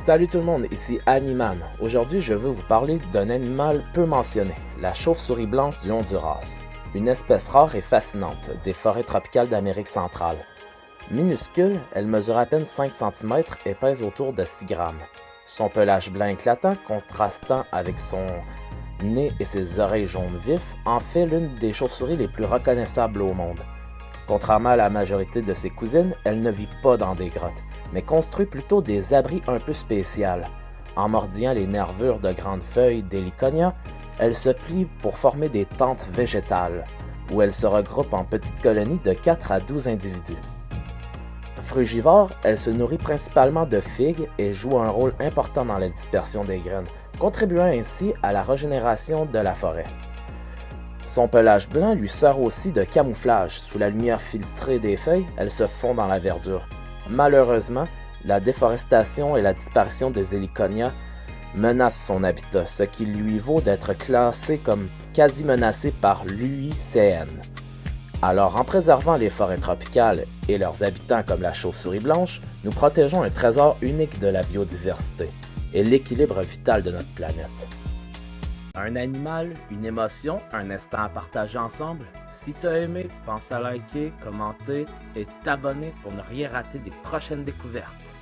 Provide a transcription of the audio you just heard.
Salut tout le monde, ici Animan. Aujourd'hui, je veux vous parler d'un animal peu mentionné, la chauve-souris blanche du Honduras. Une espèce rare et fascinante des forêts tropicales d'Amérique centrale. Minuscule, elle mesure à peine 5 cm et pèse autour de 6 grammes. Son pelage blanc éclatant, contrastant avec son nez et ses oreilles jaunes vifs, en fait l'une des chauves-souris les plus reconnaissables au monde. Contrairement à la majorité de ses cousines, elle ne vit pas dans des grottes, mais construit plutôt des abris un peu spéciales. En mordillant les nervures de grandes feuilles d'Heliconia, elle se plie pour former des tentes végétales, où elle se regroupe en petites colonies de 4 à 12 individus. Frugivore, elle se nourrit principalement de figues et joue un rôle important dans la dispersion des graines, contribuant ainsi à la régénération de la forêt. Son pelage blanc lui sert aussi de camouflage. Sous la lumière filtrée des feuilles, elle se fond dans la verdure. Malheureusement, la déforestation et la disparition des Heliconia menacent son habitat, ce qui lui vaut d'être classé comme quasi menacé par l'UICN. Alors, en préservant les forêts tropicales et leurs habitants comme la chauve-souris blanche, nous protégeons un trésor unique de la biodiversité et l'équilibre vital de notre planète. Un animal, une émotion, un instant à partager ensemble. Si t'as aimé, pense à liker, commenter et t'abonner pour ne rien rater des prochaines découvertes.